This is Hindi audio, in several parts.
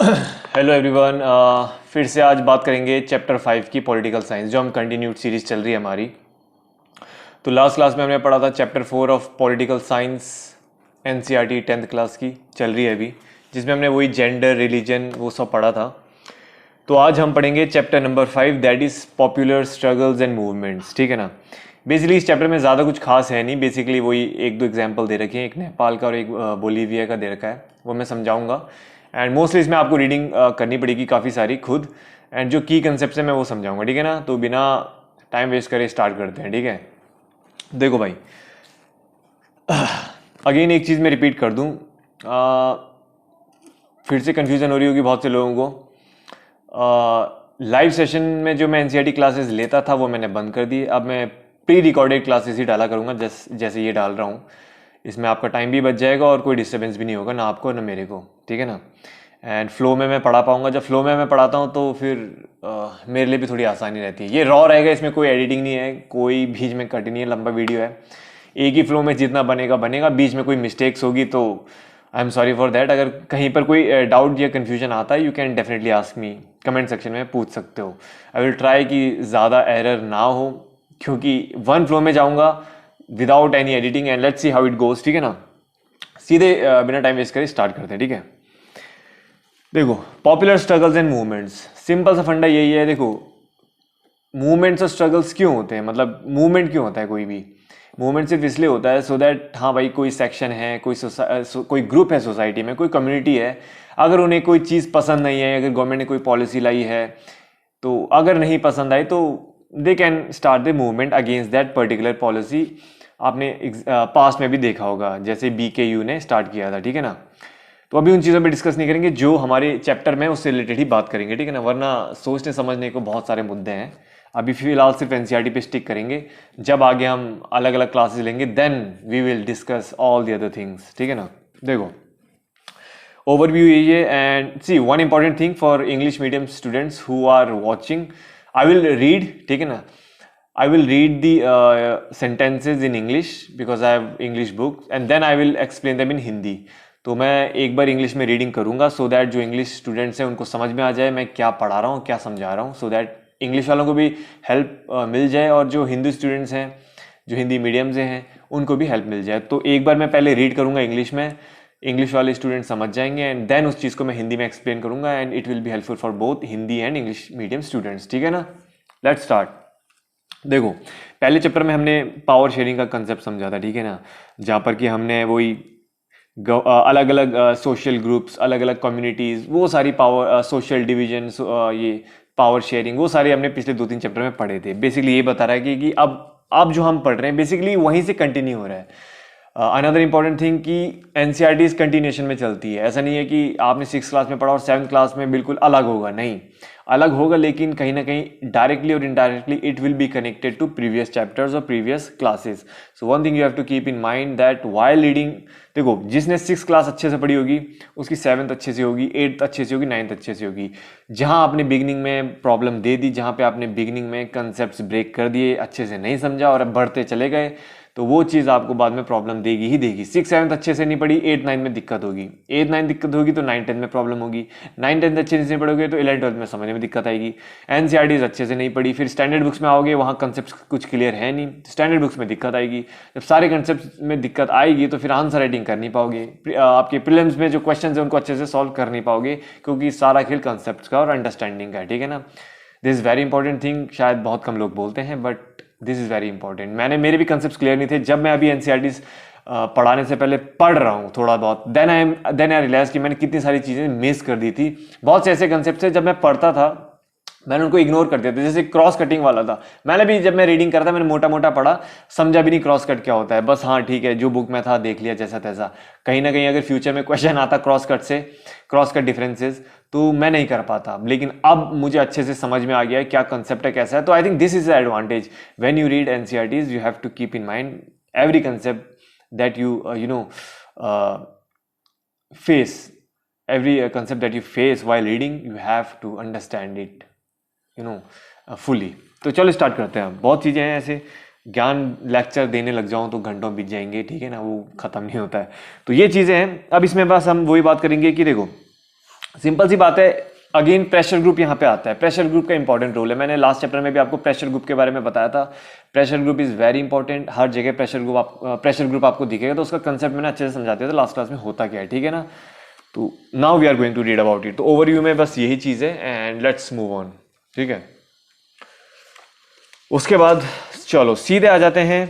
Hello everyone. फिर से आज बात करेंगे चैप्टर 5 की पॉलिटिकल साइंस, जो हम कंटिन्यूड सीरीज चल रही है हमारी। तो लास्ट क्लास में हमने पढ़ा था chapter 4 of political science, NCERT 10th class की चल रही है अभी, जिसमें हमने वही जेंडर, रिलीजन, वो सब पढ़ा था। तो आज हम पढ़ेंगे chapter number 5, that is popular struggles and movements. ठीक है ना। बेसिकली इस चैप्टर में ज़्यादा कुछ खास है नहीं, बेसिकली वही एक दो एग्जाम्पल दे रखे हैं, एक नेपाल का और एक बोलीविया का दे रखा है, वो मैं समझाऊंगा। एंड मोस्टली इसमें आपको रीडिंग करनी पड़ेगी काफ़ी सारी खुद, एंड जो की कंसेप्ट है मैं वो समझाऊंगा। ठीक है ना। तो बिना टाइम वेस्ट करे स्टार्ट करते हैं। ठीक है। देखो भाई, अगेन एक चीज़ मैं रिपीट कर दूं, फिर से कन्फ्यूज़न हो रही होगी बहुत से लोगों को। लाइव सेशन में जो मैं एनसीईआरटी क्लासेस लेता था वो मैंने बंद कर दी। अब मैं प्री रिकॉर्डेड क्लासेस ही डाला करूँगा, जैसे ये डाल रहा हूँ। इसमें आपका टाइम भी बच जाएगा और कोई डिस्टर्बेंस भी नहीं होगा, ना आपको ना मेरे को। ठीक है ना। एंड फ्लो में मैं पढ़ा पाऊंगा। जब फ्लो में मैं पढ़ाता हूँ तो फिर मेरे लिए भी थोड़ी आसानी रहती है। ये रॉ रहेगा, इसमें कोई एडिटिंग नहीं है, कोई बीच में कट नहीं है, लंबा वीडियो है। एक ही फ्लो में जितना बनेगा बनेगा, बीच में कोई मिस्टेक्स होगी तो I am sorry for that. अगर कहीं पर कोई डाउट या कन्फ्यूजन आता है, you can definitely ask me, comment section में पूछ सकते हो। आई विल ट्राई कि ज़्यादा एरर ना हो, क्योंकि वन फ्लो में जाऊँगा without any editing, and let's see how it goes. ठीक है ना। सीधे बिना टाइम वेस्ट करे स्टार्ट करते हैं। ठीक है। देखो, popular struggles and movements, simple सा फंडा यही है। देखो, मूवमेंट्स और स्ट्रगल्स क्यों होते हैं, मतलब मूवमेंट क्यों होता है कोई भी। मूवमेंट सिर्फ इसलिए होता है सो दैट, हाँ भाई, कोई सेक्शन है, कोई ग्रुप है सोसाइटी में, कोई कम्युनिटी है, अगर उन्हें कोई चीज़ पसंद नहीं है, अगर गवर्नमेंट ने कोई पॉलिसी लाई है, तो अगर नहीं पसंद आई तो they can start the movement against that particular policy. आपने पास्ट में भी देखा होगा, जैसे BKU ने स्टार्ट किया था। ठीक है ना। तो अभी उन चीज़ों पे डिस्कस नहीं करेंगे, जो हमारे चैप्टर में उससे रिलेटेड ही बात करेंगे। ठीक है ना। वरना सोचने समझने को बहुत सारे मुद्दे हैं। अभी फिलहाल सिर्फ एनसीईआरटी पे स्टिक करेंगे। जब आगे हम अलग अलग क्लासेस लेंगे, then we will discuss all the other things. ठीक है ना। देखो, ओवरव्यू यही है। And see one important thing for English medium students who are watching, I will read, ठीक है ना, I will read the sentences in English because I have English books, and then I will explain them in Hindi. तो मैं एक बार इंग्लिश में रीडिंग करूंगा सो दैट जो इंग्लिश स्टूडेंट्स हैं उनको समझ में आ जाए मैं क्या पढ़ा रहा हूँ, क्या समझा रहा हूँ, सो दैट इंग्लिश वालों को भी हेल्प मिल जाए, और जो हिंदी स्टूडेंट्स हैं, जो हिंदी मीडियम से हैं, उनको भी हेल्प मिल जाए। तो एक बार मैं पहले रीड करूंगा इंग्लिश में, इंग्लिश वाले स्टूडेंट समझ जाएंगे, एंड देन उस चीज़ को मैं हिंदी में एक्सप्लेन करूंगा, and it will be helpful for both Hindi and English medium students. ठीक है ना। Let's start. देखो, पहले चैप्टर में हमने पावर शेयरिंग का कंसेप्ट समझा था। ठीक है ना। जहाँ पर कि हमने वही अलग अलग सोशल ग्रुप्स, अलग अलग कम्युनिटीज़, वो सारी पावर, सोशल डिवीजन, ये पावर शेयरिंग, वो सारे हमने पिछले 2-3 चैप्टर में पढ़े थे। बेसिकली ये बता रहा है कि अब जो हम पढ़ रहे हैं बेसिकली वहीं से कंटिन्यू हो रहा है। अनदर इंपॉर्टेंट थिंग कि एनसीईआरटी इस कंटिन्यूशन में चलती है। ऐसा नहीं है कि आपने 6th क्लास में पढ़ा और 7th क्लास में बिल्कुल अलग होगा, नहीं, अलग होगा, लेकिन कहीं ना कहीं डायरेक्टली और indirectly it will be connected to previous chapters और previous classes. So one thing you have to keep in mind that while reading, देखो, जिसने 6th क्लास अच्छे से पढ़ी होगी उसकी 7th अच्छे से होगी, 8th अच्छे से होगी, 9th अच्छे से होगी। जहां आपने बिगिनिंग में प्रॉब्लम दे दी, जहां पे आपने बिगिनिंग में कंसेप्ट ब्रेक कर दिए, अच्छे से नहीं समझा और अब बढ़ते चले गए, तो वो चीज़ आपको बाद में प्रॉब्लम देगी ही देगी। 6th-7th अच्छे से नहीं पढ़ी, 8th-9th में दिक्कत होगी, 8th-9th दिक्कत होगी तो 9th-10th में प्रॉब्लम होगी, 9th-10th अच्छे से नहीं पढ़ोगे तो 11th-12th में समझने में दिक्कत आएगी। एनसीईआरटीज अच्छे से नहीं पढ़ी, फिर स्टैंडर्ड बुक्स में आओगे, वहाँ कंसेप्ट कुछ क्लियर है नहीं, स्टैंडर्ड बुक्स में दिक्कत आएगी। जब सारे कंसेप्ट में दिक्कत आएगी तो फिर आंसर राइटिंग कर नहीं पाओगे, आपके प्रीलिम्स में जो क्वेश्चन है उनको अच्छे से सॉल्व कर नहीं पाओगे, क्योंकि सारा खेल कंसेप्ट का और अंडरस्टैंडिंग का है। ठीक है ना। This is very important thing, शायद बहुत कम लोग बोलते हैं, but this is very important. मेरे भी कंसेप्ट क्लियर नहीं थे जब मैं अभी एनसीईआरटीज पढ़ाने से पहले पढ़ रहा हूँ थोड़ा बहुत, देन आई रियलाइज कि मैंने कितनी सारी चीज़ें मिस कर दी थी। बहुत से ऐसे कंसेप्ट थे जब मैं पढ़ता था मैंने उनको इग्नोर कर दिया था, जैसे क्रॉस कटिंग वाला था। मैंने भी जब मैं रीडिंग करता मैंने मोटा मोटा पढ़ा, समझा भी नहीं क्रॉस कट क्या होता है, बस हाँ ठीक है जो बुक में था देख लिया जैसा तैसा। कहीं ना कहीं अगर फ्यूचर में क्वेश्चन आता क्रॉस कट से, क्रॉस कट डिफरेंसेस, तो मैं नहीं कर पाता, लेकिन अब मुझे अच्छे से समझ में आ गया है क्या कंसेप्ट है, कैसा है। तो I think this is the advantage when you read NCERTs, you have to keep in mind every concept that you face, every concept that you face while reading, you have to understand it, fully. तो चलो स्टार्ट करते हैं। बहुत चीज़ें हैं ऐसे, ज्ञान लेक्चर देने लग जाऊं तो घंटों बीत जाएंगे, ठीक है ना, वो ख़त्म नहीं होता है। तो ये चीज़ें हैं। अब इसमें बस हम वही बात करेंगे कि देखो, सिंपल सी बात है, अगेन प्रेशर ग्रुप यहाँ पे आता है। प्रेशर ग्रुप का इंपॉर्टेंट रोल है, मैंने लास्ट चैप्टर में भी आपको प्रेशर ग्रुप के बारे में बताया था। Pressure group is very important, हर जगह प्रेशर ग्रुप आपको दिखेगा, तो उसका कंसेप्ट मैंने अच्छे से समझा दिया था लास्ट क्लास में होता क्या है, ठीक है ना। तो now we are going to read about it. तो ओवरव्यू में बस यही चीज़ है एंड लेट्स मूव ऑन, ठीक है। उसके बाद चलो सीधे आ जाते हैं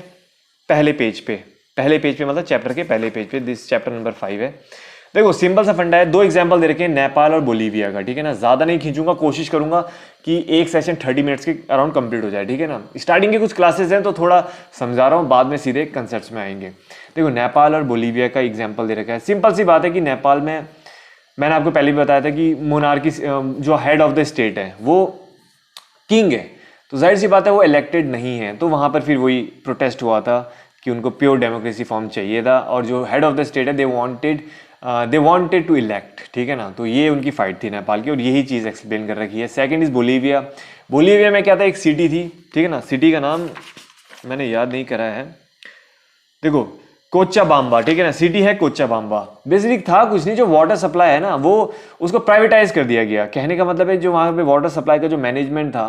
पहले पेज पे। पहले पेज पे मतलब चैप्टर के पहले पेज पे, दिस चैप्टर नंबर 5 है। देखो सिंपल सा फंडा है, दो एग्जांपल दे रखे हैं नेपाल और बोलीविया का, ठीक है ना। ज्यादा नहीं खींचूंगा, कोशिश करूंगा कि एक सेशन 30 मिनट्स के अराउंड कंप्लीट हो जाए, ठीक है ना। स्टार्टिंग के कुछ क्लासेस हैं तो थोड़ा समझा रहा हूँ, बाद में सीधे कंसेप्ट्स में आएंगे। देखो नेपाल और बोलीविया का एग्जाम्पल दे रखा है। सिंपल सी बात है कि नेपाल में मैंने आपको पहले भी बताया था कि मोनार्की जो हेड ऑफ द स्टेट है वो किंग है, तो जाहिर सी बात है वो इलेक्टेड नहीं है। तो वहां पर फिर वही प्रोटेस्ट हुआ था कि उनको प्योर डेमोक्रेसी फॉर्म चाहिए था, और जो हेड ऑफ द स्टेट है दे वांटेड टू इलेक्ट, ठीक है ना। तो ये उनकी फाइट थी नेपाल की, और यही चीज़ एक्सप्लेन कर रखी है। Second is Bolivia. बोलीविया में क्या था, एक सिटी थी, ठीक है ना। सिटी का नाम मैंने याद नहीं करा है, देखो कोच्चाबाम्बा, ठीक है ना। सिटी है कोच्चाबाम्बा। बेसिकली था कुछ नहीं, जो वाटर सप्लाई है ना वो उसको प्राइवेटाइज कर दिया गया। कहने का मतलब है जो वहाँ पे वाटर सप्लाई का जो मैनेजमेंट था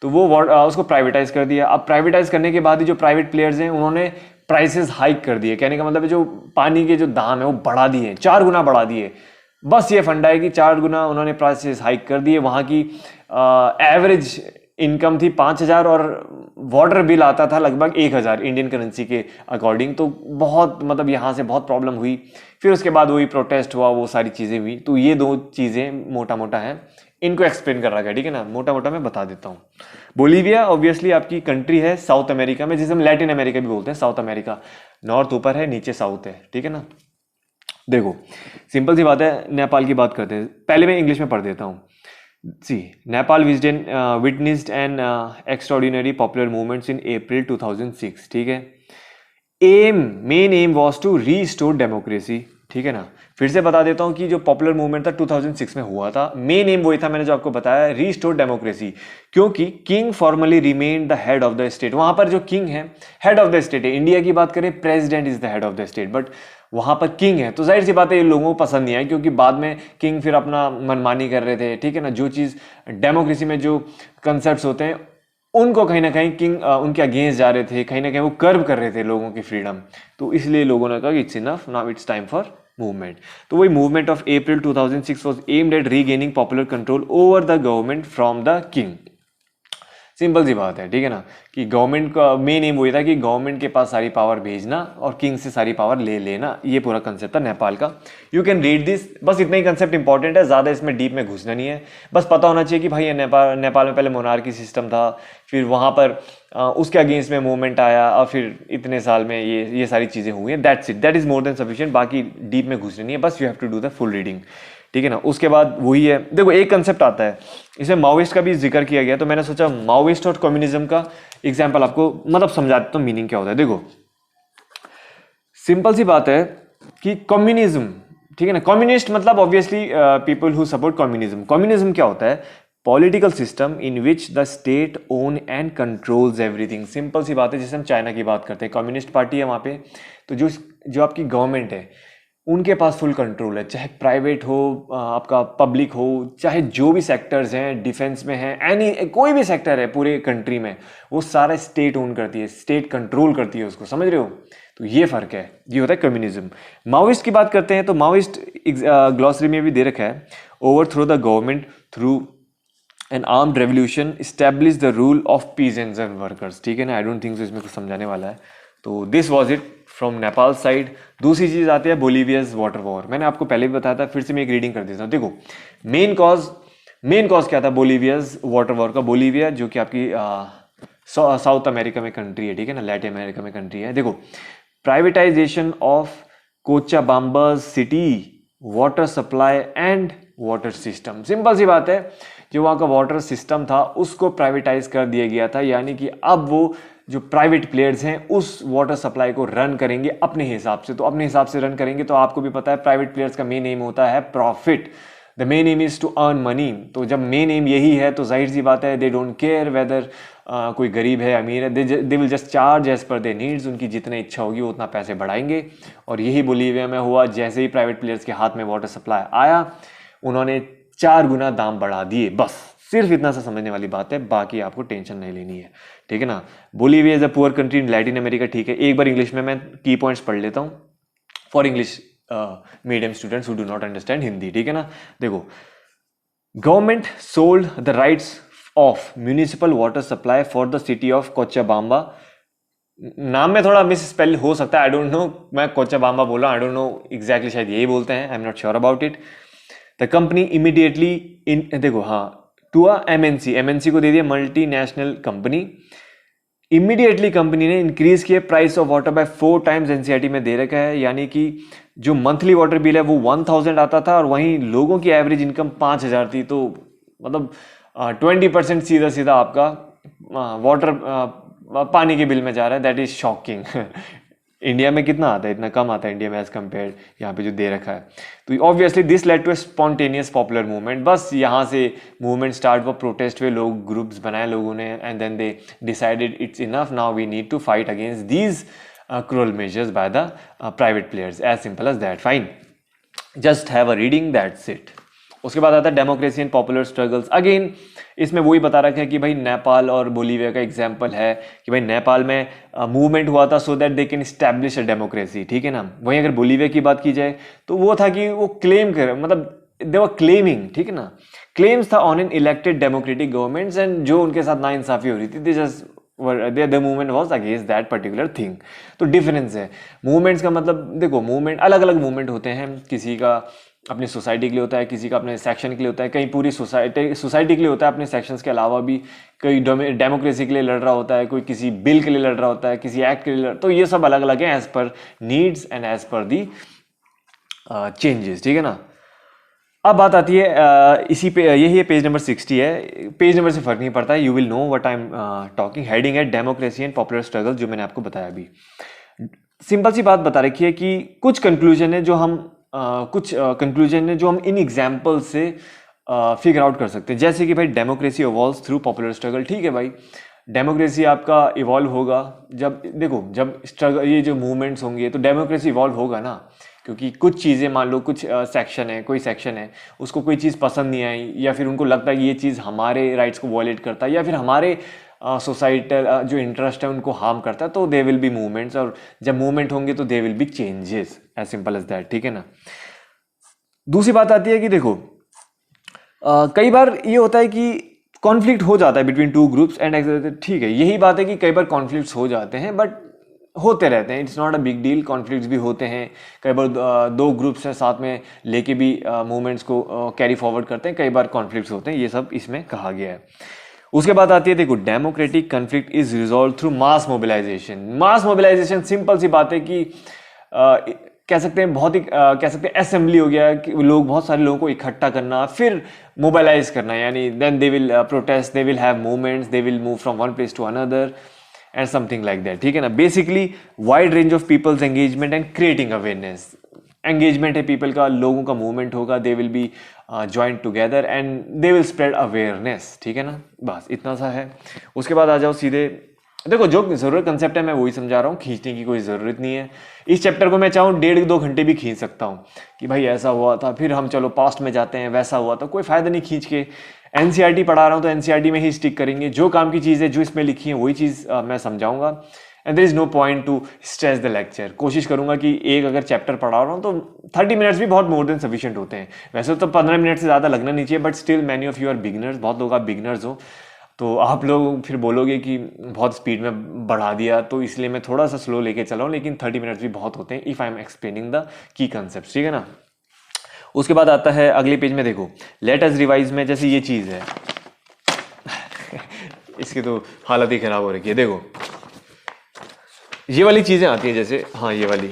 तो वो उसको प्राइवेटाइज कर दिया। अब प्राइवेटाइज करने के बाद ही जो प्राइवेट प्लेयर्स हैं उन्होंने प्राइसेस हाइक कर दिए। कहने का मतलब है जो पानी के जो दाम है वो बढ़ा दिए, 4 गुना बढ़ा दिए। बस ये फंडा है कि 4 गुना उन्होंने प्राइसेस हाइक कर दिए। वहाँ की एवरेज इनकम थी 5,000 और वाटर बिल आता था लगभग 1,000 इंडियन करेंसी के अकॉर्डिंग। तो बहुत मतलब यहाँ से बहुत प्रॉब्लम हुई। फिर उसके बाद वही प्रोटेस्ट हुआ, वो सारी चीज़ें हुई। तो ये दो चीज़ें मोटा मोटा हैं, इनको एक्सप्लेन कर रखा है, ठीक है ना। मोटा मोटा मैं बता देता हूँ। बोलीविया ऑब्वियसली आपकी कंट्री है साउथ अमेरिका में, जिसे हम लैटिन अमेरिका भी बोलते हैं। साउथ अमेरिका, नॉर्थ ऊपर है, नीचे साउथ है, ठीक है ना। देखो सिंपल सी बात है, नेपाल की बात करते हैं। पहले मैं इंग्लिश में पढ़ देता हूँ। सी Nepal witnessed an extraordinary popular movements in April 2006, ठीक है। Main aim was to restore democracy, ठीक है ना। फिर से बता देता हूं कि जो पॉपुलर मूवमेंट था 2006 में हुआ था, मेन एम वही था, मैंने जो आपको बताया, रीस्टोर डेमोक्रेसी। क्योंकि king formally remain the head of the state. वहां पर जो किंग है हेड ऑफ द स्टेट है। इंडिया की बात करें president is the head of the state, but वहां पर किंग है। तो जाहिर सी बात है ये लोगों को पसंद नहीं आई, क्योंकि बाद में किंग फिर अपना मनमानी कर रहे थे, ठीक है ना। जो चीज डेमोक्रेसी में जो कंसेप्ट होते हैं उनको कहीं ना कहीं किंग उनके अगेंस्ट जा रहे थे, कहीं ना कहीं वो कर्व कर रहे थे लोगों की फ्रीडम। तो इसलिए लोगों ने कहा कि it's enough, now it's time for movement. तो वही movement of April 2006 was aimed at regaining popular control over the government from the king. Simple सी बात है, ठीक है ना, कि गवर्नमेंट का मेन एम वही था कि गवर्नमेंट के पास सारी पावर भेजना और किंग से सारी पावर ले लेना। ये पूरा कंसेप्ट था नेपाल का। यू कैन रीड दिस, बस इतना ही कंसेप्ट इंपॉर्टेंट है, ज़्यादा इसमें डीप में घुसना नहीं है। बस पता होना चाहिए कि भाई नेपाल में पहले मोनार्की सिस्टम था, फिर वहाँ पर उसके अगेंस्ट में मूवमेंट आया, और फिर इतने साल में ये सारी चीज़ें हुई हैं। That's it, that is more than sufficient. बाकी डीप में घुसना नहीं है, बस you have to do the full reading, ठीक है ना। उसके बाद वही है, देखो एक कंसेप्ट आता है, इसमें माओइस्ट का भी जिक्र किया गया, तो मैंने सोचा माओइस्ट और कम्युनिज्म का एग्जांपल आपको मतलब समझा देता हूं मीनिंग क्या होता है। देखो सिंपल सी बात है कि कम्युनिज्म, ठीक है ना, कम्युनिस्ट मतलब obviously people who support communism. Communism क्या होता है, political system in which the state own and controls everything. Simple सी बात है, जैसे हम चाइना की बात करते हैं, कम्युनिस्ट पार्टी है वहाँ पे, तो जो आपकी गवर्नमेंट है उनके पास फुल कंट्रोल है, चाहे प्राइवेट हो, आपका पब्लिक हो, चाहे जो भी सेक्टर्स हैं, डिफेंस में है, एनी कोई भी सेक्टर है पूरे कंट्री में, वो सारा स्टेट ओन करती है, स्टेट कंट्रोल करती है उसको, समझ रहे हो। तो ये फर्क है, ये होता है कम्युनिज्म। माओइस्ट की बात करते हैं तो माओइस्ट ग्लॉसरी में भी दे रखा है, overthrow the government through an armed revolution establish the rule of peasants and workers, ठीक है ना। आई डोंट थिंक इसमें कुछ समझाने वाला है। तो this was it from Nepal side. दूसरी चीज आती है बोलीवियाज वाटर वॉर। मैंने आपको पहले भी बताया था, फिर से मैं एक रीडिंग कर देता हूँ। देखो मेन कॉज क्या था बोलीवियाज वाटर वॉर का। बोलीविया जो कि आपकी साउथ अमेरिका में कंट्री है, ठीक है ना, लैटिन अमेरिका में कंट्री है। देखो privatisation of Cochabamba's city water supply and water system. Simple सी बात है, जो वहाँ का वाटर सिस्टम था उसको प्राइवेटाइज कर दिया गया था, यानी कि अब वो जो प्राइवेट प्लेयर्स हैं उस वाटर सप्लाई को रन करेंगे अपने हिसाब से। तो अपने हिसाब से रन करेंगे, तो आपको भी पता है प्राइवेट प्लेयर्स का मेन एम होता है profit. The main aim is to earn money. तो जब मेन एम यही है तो जाहिर सी बात है, दे डोंट केयर वेदर कोई गरीब है अमीर है, they will just charge as per they needs. उनकी जितनी इच्छा होगी वो उतना पैसे बढ़ाएंगे। और यही बोलीविया में हुआ, जैसे ही प्राइवेट प्लेयर्स के हाथ में वाटर सप्लाई आया, उन्होंने 4 गुना दाम बढ़ा दिए। बस सिर्फ इतना सा समझने वाली बात है, बाकी आपको टेंशन नहीं लेनी है, ठीक है ना। Bolivia is a poor country in Latin America, ठीक है। एक बार इंग्लिश में मैं की पॉइंट्स पढ़ लेता हूँ for English medium students who do not understand Hindi, ठीक है ना। देखो, government sold the rights of municipal water supply for the city of Cochabamba. नाम में थोड़ा मिस स्पेल हो सकता है, आई डोंट नो, मैं कोचाबाम्बा बोला, आई डोंट नो एग्जैक्टली, शायद यही बोलते हैं, आई am not sure about it. The company immediately in, देखो हाँ, टू अ एमएनसी, एमएनसी को दे दिया मल्टीनेशनल कंपनी। इमीडिएटली कंपनी ने इंक्रीज किया price of water bye 4 times, NCERT में दे रखा है, यानी कि जो मंथली वाटर बिल है वो 1000 आता था और वहीं लोगों की एवरेज इनकम 5000 थी। तो मतलब 20% सीधा सीधा आपका वाटर पानी के बिल में जा रहा है, दैट इज शॉकिंग। इंडिया में कितना आता है, इतना कम आता है इंडिया में एज कम्पेयर यहाँ पे जो दे रखा है। तो obviously this led to a spontaneous popular movement, बस यहाँ से मूवमेंट स्टार्ट हुआ, प्रोटेस्ट हुए, लोग ग्रुप्स बनाए लोगों ने, and then they decided it's enough, now we need to fight against these cruel measures by the private players, as simple as that, fine, just have a reading, that's it। उसके बाद आता है democracy and popular struggles. Again इसमें वही बता रखा है कि भाई नेपाल और बोलीविया का एग्जांपल है कि भाई नेपाल में मूवमेंट हुआ था so that they can establish a democracy, ठीक है ना। वहीं अगर बोलीविया की बात की जाए तो वो था कि वो क्लेम कर, मतलब दे वर क्लेमिंग, ठीक है ना, क्लेम्स था on an elected democratic governments, and जो उनके साथ नाइंसाफी हो रही थी, they just the movement was against that particular thing। तो डिफरेंस है मूवमेंट्स का, मतलब देखो मूवमेंट अलग अलग मूवमेंट होते हैं, किसी का अपनी सोसाइटी के लिए होता है, किसी का अपने सेक्शन के लिए होता है, कहीं पूरी सोसाइटी के लिए होता है, अपने सेक्शंस के अलावा भी कोई डेमोक्रेसी के लिए लड़ रहा होता है, कोई किसी बिल के लिए लड़ रहा होता है, किसी एक्ट के लिए तो ये सब अलग अलग है as per needs and as per the changes, ठीक है ना। अब बात आती है इसी पे, यही है पेज नंबर 60 है, पेज नंबर से फर्क नहीं पड़ता है, you will know what I am talking. Heading है डेमोक्रेसी एंड पॉपुलर स्ट्रगल, जो मैंने आपको बताया अभी। सिंपल सी बात बता रखी है कि कुछ कंक्लूजन है जो हम इन एग्जाम्पल से फिगर आउट कर सकते हैं। जैसे कि भाई democracy evolves through popular struggle, ठीक है भाई, डेमोक्रेसी आपका इवॉल्व होगा जब, देखो जब स्ट्रगल, ये जो मूवमेंट्स होंगे तो डेमोक्रेसी इवॉल्व होगा ना, क्योंकि कुछ चीज़ें, मान लो कुछ सेक्शन है, कोई सेक्शन है, उसको कोई चीज़ पसंद नहीं आई, या फिर उनको लगता है कि ये चीज़ हमारे राइट्स को वॉयलेट करता है, या फिर हमारे सोसाइटल जो इंटरेस्ट है उनको हार्म करता है, तो दे विल बी मूवमेंट्स, और जब मूवमेंट होंगे तो they will be changes, as simple as that, ठीक है ना। दूसरी बात आती है कि देखो कई बार ये होता है कि कॉन्फ्लिक्ट हो जाता है बिटवीन टू ग्रुप्स एंड, ठीक है, यही बात है कि कई बार कॉन्फ्लिक्ट्स हो जाते हैं, बट होते रहते हैं, it's not a big deal, conflicts भी होते हैं। कई बार दो ग्रुप्स हैं साथ में लेके भी मूवमेंट्स को कैरी फॉरवर्ड करते हैं, कई बार कॉन्फ्लिक्ट्स होते हैं, ये सब इसमें कहा गया है। उसके बाद आती है, देखो democratic conflict is resolve through mass mobilisation. Mass mobilisation simple सी बात है कि कह सकते हैं बहुत ही कह सकते हैं असेंबली हो गया कि लोग, बहुत सारे लोगों को इकट्ठा करना, फिर मोबिलाइज करना, यानी then they will protest, they will have movements, they will move from one place to another and something like that, ठीक है ना। Basically wide range of peoples engagement and creating awareness, engagement है पीपल का, लोगों का मूवमेंट होगा, they will be join together and they will spread awareness, ठीक है ना, बस इतना सा है। उसके बाद आ जाओ सीधे, देखो जो जरूरत कंसेप्ट है मैं वही समझा रहा हूँ, खींचने की कोई ज़रूरत नहीं है। इस चैप्टर को मैं चाहूँ 1.5-2 घंटे भी खींच सकता हूँ कि भाई ऐसा हुआ था, फिर हम चलो पास्ट में जाते हैं, वैसा हुआ था, कोई फ़ायदा नहीं खींच के। एनसीईआरटी पढ़ा रहा हूँ तो एनसीईआरटी में ही स्टिक करेंगे, जो काम की चीज़ है, जो इसमें लिखी है वही चीज़ मैं समझाऊंगा, and there is no point to stress the lecture. कोशिश करूंगा कि एक अगर चैप्टर पढ़ा रहा हूँ तो 30 मिनट्स भी बहुत मोर देन सफिशिएंट होते हैं। वैसे तो 15 मिनट से ज़्यादा लगना नहीं चाहिए, but still many of you are beginners, बहुत लोग आप बिगनर्स हो, तो आप लोग फिर बोलोगे कि बहुत स्पीड में बढ़ा दिया, तो इसलिए मैं थोड़ा सा स्लो लेके चला हूँ, लेकिन 30 मिनट्स भी बहुत होते हैं if I am explaining the key concept, ठीक है ना। उसके बाद आता है अगले पेज में, देखो लेट अस रिवाइज में, जैसे ये चीज़ है इसकी तो हालत ही खराब हो रखी है। देखो ये वाली चीज़ें आती हैं, जैसे हाँ ये वाली,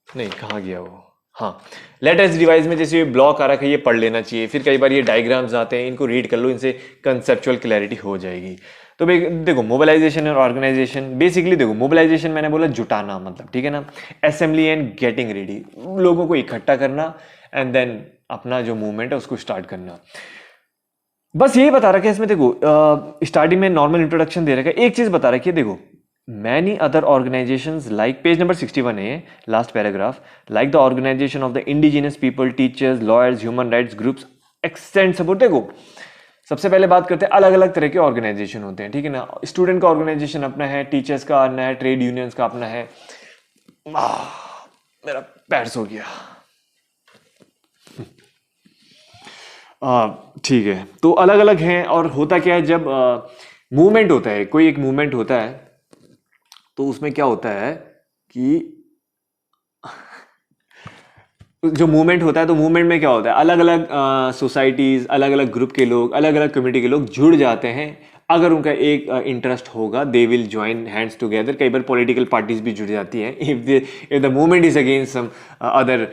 नहीं कहाँ गया वो, हाँ लेट अस रिवाइज में जैसे ये ब्लॉक आ रखा है, ये पढ़ लेना चाहिए। फिर कई बार ये डायग्राम्स आते हैं, इनको रीड कर लो, इनसे कंसेप्चुअल क्लैरिटी हो जाएगी। तो देखो मोबिलाइजेशन और ऑर्गेनाइजेशन, बेसिकली देखो मोबिलाइजेशन मैंने बोला जुटाना, मतलब ठीक है ना, असेंबली एंड गेटिंग रेडी, लोगों को इकट्ठा करना एंड देन अपना जो मूवमेंट है उसको स्टार्ट करना, बस यही बता रखा है इसमें। देखो स्टार्टिंग में नॉर्मल इंट्रोडक्शन दे रखा है, एक चीज बता रखी है, देखो many other organizations like page number 61 है last paragraph, like the organization of the indigenous people, teachers, lawyers, human rights groups extend support. देखो सबसे पहले बात करते हैं, अलग अलग तरह के ऑर्गेनाइजेशन होते हैं, ठीक है ना। स्टूडेंट का ऑर्गेनाइजेशन अपना है, टीचर्स का अपना है, ट्रेड यूनियंस का अपना है। मेरा पैर सो गया। ठीक है, तो अलग अलग हैं। और होता क्या है, जब मूवमेंट होता है, कोई एक मूवमेंट होता है, तो उसमें क्या होता है कि जो मूवमेंट होता है, तो मूवमेंट में क्या होता है, अलग अलग सोसाइटीज, अलग अलग ग्रुप के लोग, अलग अलग कम्युनिटी के लोग जुड़ जाते हैं। अगर उनका एक इंटरेस्ट होगा, they will join hands together. कई बार पॉलिटिकल पार्टीज भी जुड़ जाती हैं if the movement is against some other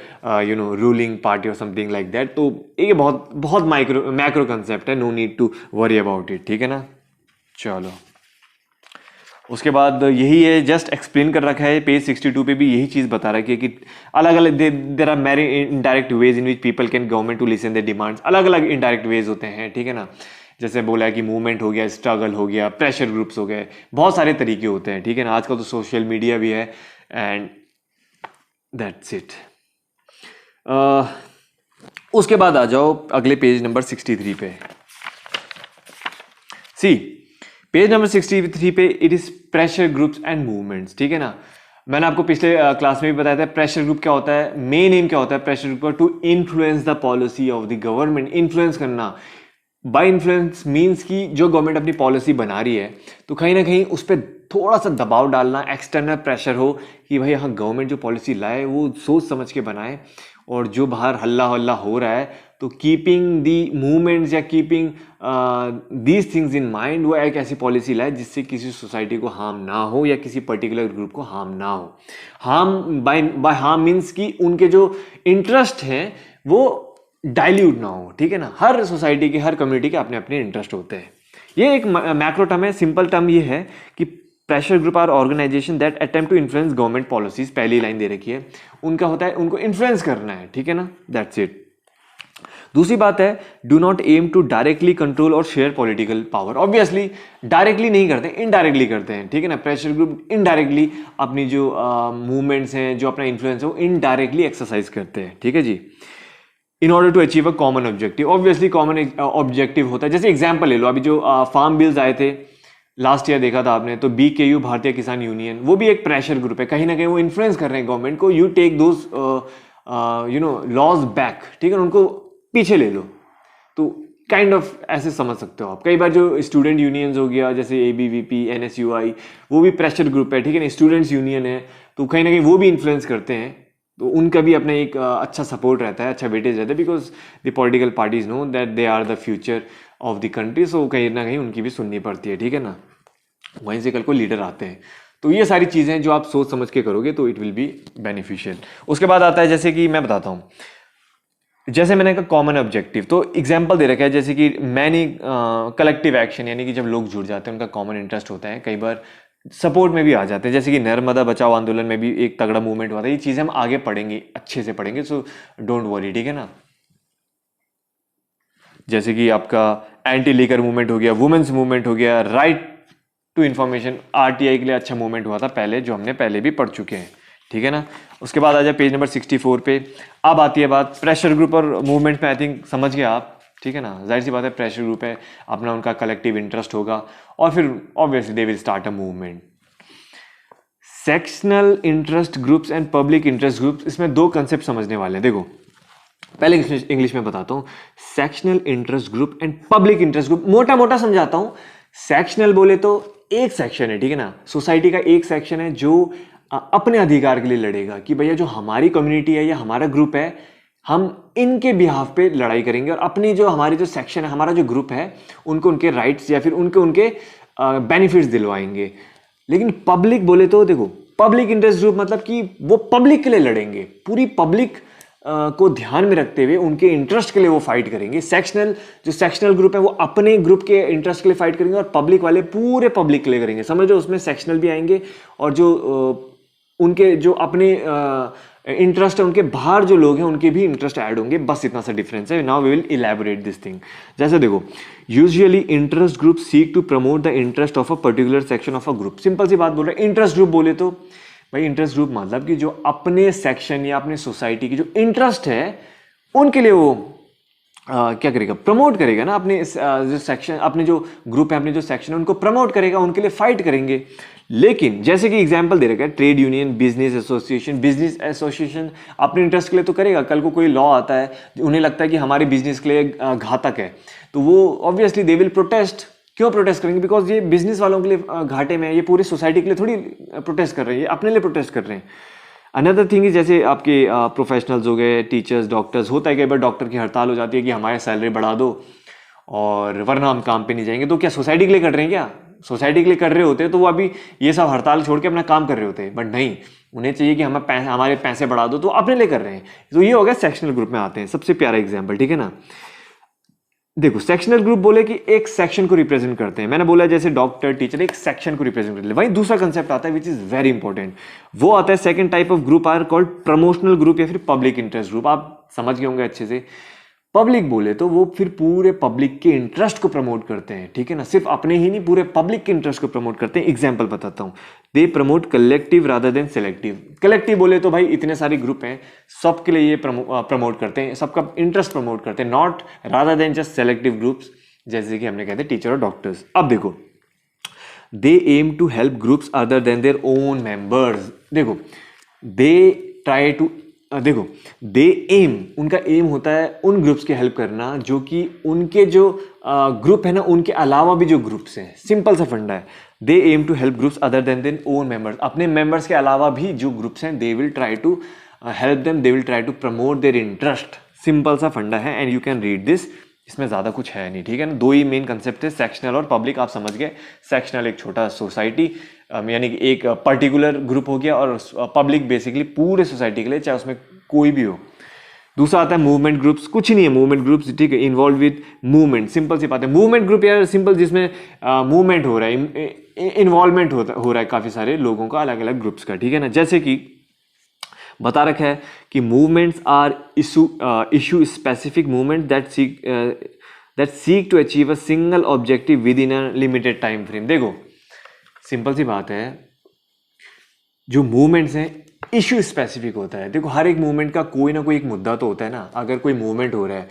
ruling party और समथिंग लाइक दैट। तो ये बहुत बहुत मैक्रो कंसेप्ट है, no need to worry about it, ठीक है ना। चलो उसके बाद यही है, जस्ट एक्सप्लेन कर रखा है, पेज 62 पे भी यही चीज़ बता रखी है कि अलग अलग there are many indirect ways in which people can government to listen the demands. अलग अलग इनडायरेक्ट वेज होते हैं, ठीक है ना। जैसे बोला है कि मूवमेंट हो गया, स्ट्रगल हो गया, प्रेशर ग्रुप्स हो गए, बहुत सारे तरीके होते हैं, ठीक है ना। आजकल तो सोशल मीडिया भी है, एंड दैट्स इट। उसके बाद आ जाओ अगले पेज नंबर 63 पे। सी पेज नंबर 63 पे, it is pressure groups and movements, ठीक है ना। मैंने आपको पिछले क्लास में भी बताया था प्रेशर ग्रुप क्या होता है, मेन एम क्या होता है प्रेशर ग्रुप का, to influence the policy of the government. Influence करना, बाय इन्फ्लुएंस मीन्स कि जो गवर्नमेंट अपनी पॉलिसी बना रही है, तो कहीं ना कहीं उस पर थोड़ा सा दबाव डालना, एक्सटर्नल प्रेशर हो कि भाई हाँ गवर्नमेंट जो पॉलिसी लाए वो सोच समझ के बनाए, और जो बाहर हल्ला हल्ला हो रहा है, तो कीपिंग दी मूवमेंट्स या keeping these things in mind, वो एक ऐसी पॉलिसी लाए जिससे किसी सोसाइटी को हार्म ना हो या किसी पर्टिकुलर ग्रुप को हार्म ना हो। हार्म बाय हार्म मीन्स कि उनके जो इंटरेस्ट हैं वो डाइल्यूट ना हो, ठीक है ना। हर सोसाइटी के, हर कम्युनिटी के अपने अपने इंटरेस्ट होते हैं। ये एक मैक्रो टर्म है, सिंपल टर्म ये है कि pressure group are organization that attempt to influence government policies. पहली लाइन दे रखी है, उनका होता है उनको इन्फ्लुएंस करना है, ठीक है ना, दैट्स इट। दूसरी बात है, do not aim to directly control और share political power. Obviously directly नहीं करते, इनडायरेक्टली करते हैं, ठीक है ना। प्रेशर ग्रुप इनडायरेक्टली अपनी जो मूवमेंट्स हैं, जो अपना इन्फ्लुएंस है, वो इनडायरेक्टली एक्सरसाइज करते हैं, ठीक है जी, in order to achieve a common objective. Obviously common objective होता है, जैसे एग्जाम्पल ले लो, अभी जो फार्म बिल्स आए थे लास्ट ईयर, देखा था आपने, तो BKU भारतीय किसान यूनियन, वो भी एक प्रेशर ग्रुप है, कहीं ना कहीं वो इन्फ्लुएंस कर रहे हैं गवर्नमेंट को, you take those laws back, ठीक है, उनको पीछे ले लो। तो काइंड ऑफ ऐसे समझ सकते हो आप। कई बार जो स्टूडेंट यूनियंस हो गया, जैसे ABVP, NSUI, वो भी प्रेशर ग्रुप है, ठीक है ना, स्टूडेंट्स यूनियन है, तो कहीं ना कहीं वो भी इन्फ्लुएंस करते हैं, तो उनका भी अपना एक अच्छा सपोर्ट रहता है, अच्छा वेटेज रहता है, because the political parties know that they are the future of the country, so कहीं ना कहीं उनकी भी सुननी पड़ती है, ठीक है ना। वहीं से कल को लीडर आते हैं। तो ये सारी चीज़ें जो आप सोच समझ के करोगे तो इट विल बी बेनिफिशियल। उसके बाद आता है, जैसे कि मैं बताता हूँ, जैसे मैंने कहा कॉमन ऑब्जेक्टिव, तो एग्जाम्पल दे रखा है, जैसे कि मैनी कलेक्टिव एक्शन, यानी कि जब लोग जुड़ जाते हैं, उनका कॉमन इंटरेस्ट होता है, कई बार सपोर्ट में भी आ जाते हैं, जैसे कि नर्मदा बचाओ आंदोलन में भी एक तगड़ा मूवमेंट हुआ था। ये चीज़ें हम आगे पढ़ेंगे, अच्छे से पढ़ेंगे, सो डोंट वरी, ठीक है ना। जैसे कि आपका एंटी लीकर मूवमेंट हो गया, वुमेन्स मूवमेंट हो गया, राइट टू इन्फॉर्मेशन, RTI के लिए अच्छा मूवमेंट हुआ था पहले, जो हमने पहले भी पढ़ चुके हैं, ठीक है ना। उसके बाद आ जाए पेज नंबर 64 पे। अब आती है बात प्रेशर ग्रुप और मूवमेंट में, आई थिंक समझ गए आप, ठीक है ना। जाहिर सी बात है, प्रेशर ग्रुप है, अपना उनका कलेक्टिव इंटरेस्ट होगा, और फिर obviously they will start a movement. Sectional interest groups and public interest groups, इसमें दो कंसेप्ट समझने वाले हैं। देखो पहले इंग्लिश में बताता हूँ, sectional interest group and public interest group. मोटा मोटा समझाता हूँ। सेक्शनल बोले तो एक सेक्शन है, ठीक है ना, सोसाइटी का एक सेक्शन है जो अपने अधिकार के लिए लड़ेगा, कि भैया जो हमारी कम्युनिटी है या हमारा ग्रुप है, हम इनके बिहाफ पे लड़ाई करेंगे, और अपनी जो हमारी जो सेक्शन है, हमारा जो ग्रुप है, उनको उनके राइट्स या फिर उनके बेनिफिट्स दिलवाएंगे। लेकिन पब्लिक बोले तो देखो, पब्लिक इंटरेस्ट ग्रुप मतलब कि वो पब्लिक के लिए लड़ेंगे, पूरी पब्लिक को ध्यान में रखते हुए उनके इंटरेस्ट के लिए वो फाइट करेंगे। सेक्शनल ग्रुप है वो अपने ग्रुप के इंटरेस्ट के लिए फाइट करेंगे, और पब्लिक वाले पूरे पब्लिक के लिए करेंगे। समझ लो, उसमें सेक्शनल भी आएंगे, और जो उनके जो अपने इंटरेस्ट है, उनके बाहर जो लोग हैं उनके भी इंटरेस्ट ऐड होंगे, बस इतना सा डिफरेंस है। Now we will elaborate this thing. जैसे देखो, usually interest group seek to promote the interest of a particular section of a group. Simple सी बात बोल रहे हैं। इंटरेस्ट ग्रुप बोले तो भाई, इंटरेस्ट ग्रुप मतलब कि जो अपने सेक्शन या अपने सोसाइटी की जो इंटरेस्ट है, उनके लिए वो क्या करेगा, प्रमोट करेगा ना अपने जो सेक्शन, अपने जो ग्रुप है, अपने जो सेक्शन है, उनको प्रमोट करेगा, उनके लिए फाइट करेंगे। लेकिन जैसे कि एग्जांपल दे रखा है, ट्रेड यूनियन, बिजनेस एसोसिएशन अपने इंटरेस्ट के लिए तो करेगा। कल को कोई लॉ आता है, उन्हें लगता है कि हमारे बिजनेस के लिए घातक है, तो वो ऑब्वियसली दे विल प्रोटेस्ट। क्यों प्रोटेस्ट करेंगे? बिकॉज ये बिजनेस वालों के लिए घाटे में है, ये पूरी सोसाइटी के लिए थोड़ी प्रोटेस्ट कर रहे हैं, ये अपने लिए प्रोटेस्ट कर रहे हैं। अनदर थिंग इज, जैसे आपके प्रोफेशनल्स हो गए, टीचर्स, डॉक्टर्स, होता है कई बार डॉक्टर की हड़ताल हो जाती है कि हमारी सैलरी बढ़ा दो और वरना हम काम पे नहीं जाएंगे। तो क्या सोसाइटी के लिए कर रहे हैं? क्या सोसाइटी के लिए कर रहे होते तो वो अभी ये सब हड़ताल छोड़ के अपना काम कर रहे होते, बट नहीं, उन्हें चाहिए कि हमारे पैसे बढ़ा दो, तो अपने लिए कर रहे हैं। तो ये हो गया सेक्शनल ग्रुप में आते हैं, सबसे प्यारा एग्जाम्पल, ठीक है ना। देखो, सेक्शनल ग्रुप बोले कि एक सेक्शन को रिप्रेजेंट करते हैं। मैंने बोला जैसे डॉक्टर, टीचर एक सेक्शन को रिप्रेजेंट करते हैं। वहीं दूसरा कंसेप्ट आता है विच इज वेरी इंपॉर्टेंट, वो आता है second type of group are called promotional group या फिर पब्लिक इंटरेस्ट ग्रुप। आप समझ गए होंगे अच्छे से। पब्लिक बोले तो वो फिर पूरे पब्लिक के इंटरेस्ट को प्रमोट करते हैं, ठीक है ना, सिर्फ अपने ही नहीं, पूरे पब्लिक के इंटरेस्ट को प्रमोट करते हैं। एग्जांपल बताता हूं, they promote collective rather than selective. Collective बोले तो भाई इतने सारे ग्रुप हैं, सबके लिए ये प्रमोट करते हैं, सबका इंटरेस्ट प्रमोट करते हैं, not rather than just selective groups, जैसे कि हमने कहते हैं टीचर और डॉक्टर्स। अब देखो, they aim to help groups other than their own members. देखो, दे ट्राई टू, देखो, दे एम, उनका एम होता है उन ग्रुप्स की हेल्प करना जो कि उनके जो ग्रुप है ना, उनके अलावा भी जो ग्रुप्स हैं। सिंपल सा फंडा है, they aim to help groups other than then own members. अपने मेंबर्स के अलावा भी जो ग्रुप्स हैं, they will try to help them, they will try to promote their interest. Simple सा फंडा है and you can read this, इसमें ज्यादा कुछ है नहीं, ठीक है ना। दो ही मेन कंसेप्ट है, सेक्शनल और पब्लिक, आप समझ गए। सेक्शनल एक छोटा सोसाइटी, यानी कि एक पर्टिकुलर ग्रुप हो गया, और पब्लिक बेसिकली पूरे सोसाइटी के लिए, चाहे उसमें कोई भी हो। दूसरा आता है मूवमेंट ग्रुप्स। कुछ नहीं है मूवमेंट ग्रुप्स, ठीक है, इन्वॉल्व विद मूवमेंट। सिंपल सी बात है, मूवमेंट ग्रुप यार सिंपल, जिसमें मूवमेंट हो रहा है, इन्वॉल्वमेंट हो रहा है काफी सारे लोगों का, अलग अलग ग्रुप्स का, ठीक है ना। जैसे कि बता रखा है कि movements are issue specific movement that seek to achieve a single objective within a limited time frame. देखो, सिंपल सी बात है, जो मूवमेंट्स हैं इशू स्पेसिफिक होता है। देखो, हर एक मूवमेंट का कोई ना कोई एक मुद्दा तो होता है ना। अगर कोई मूवमेंट हो रहा है,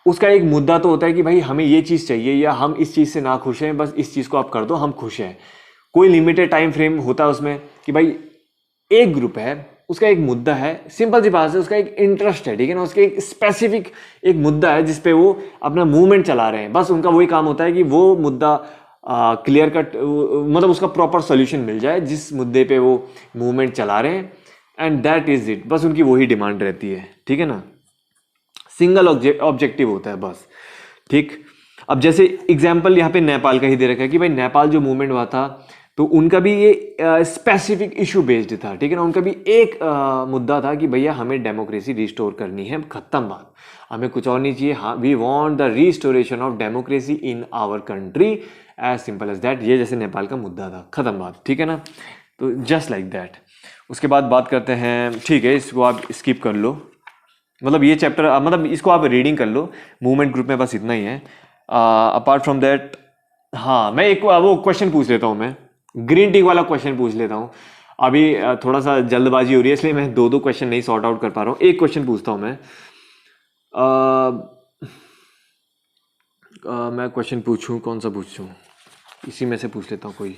उसका एक मुद्दा तो होता है कि भाई हमें ये चीज़ चाहिए, या हम इस चीज़ से ना खुश हैं, बस इस चीज़ को आप कर दो, हम खुश हैं। कोई लिमिटेड टाइम फ्रेम होता है उसमें कि भाई एक ग्रुप है, उसका एक मुद्दा है, सिंपल सी बात है, उसका एक इंटरेस्ट है, ठीक है ना, उसका एक स्पेसिफिक एक मुद्दा है जिस पे वो अपना मूवमेंट चला रहे हैं। बस उनका वही काम होता है कि वो मुद्दा क्लियर कट, मतलब उसका प्रॉपर सॉल्यूशन मिल जाए जिस मुद्दे पे वो मूवमेंट चला रहे हैं, एंड दैट इज इट। बस उनकी वही डिमांड रहती है, ठीक है ना। सिंगल ऑब्जेक्टिव होता है बस, ठीक। अब जैसे एग्जाम्पल यहाँ पे नेपाल का ही दे रखा है कि भाई नेपाल जो मूवमेंट हुआ था, तो उनका भी ये स्पेसिफिक इशू बेस्ड था, ठीक है ना। उनका भी एक मुद्दा था कि भैया हमें डेमोक्रेसी रिस्टोर करनी है, खत्म बात, हमें कुछ और नहीं चाहिए। हाँ, we want the restoration of democracy in our country, as simple as that. ये जैसे नेपाल का मुद्दा था, खत्म बात, ठीक है ना। तो जस्ट लाइक दैट। उसके बाद बात करते हैं, ठीक है, इसको आप स्किप कर लो, मतलब ये चैप्टर, मतलब इसको आप रीडिंग कर लो। मूवमेंट ग्रुप में बस इतना ही है। अपार्ट फ्रॉम दैट, हाँ, मैं एक वो क्वेश्चन पूछ लेता हूँ, मैं ग्रीन टी वाला क्वेश्चन पूछ लेता हूँ। अभी थोड़ा सा जल्दबाजी हो रही है, इसलिए मैं दो क्वेश्चन नहीं सॉर्ट आउट कर पा रहा हूँ। एक क्वेश्चन पूछता हूँ मैं। मैं क्वेश्चन पूछूं, कौन सा पूछूं? इसी में से पूछ लेता हूँ कोई।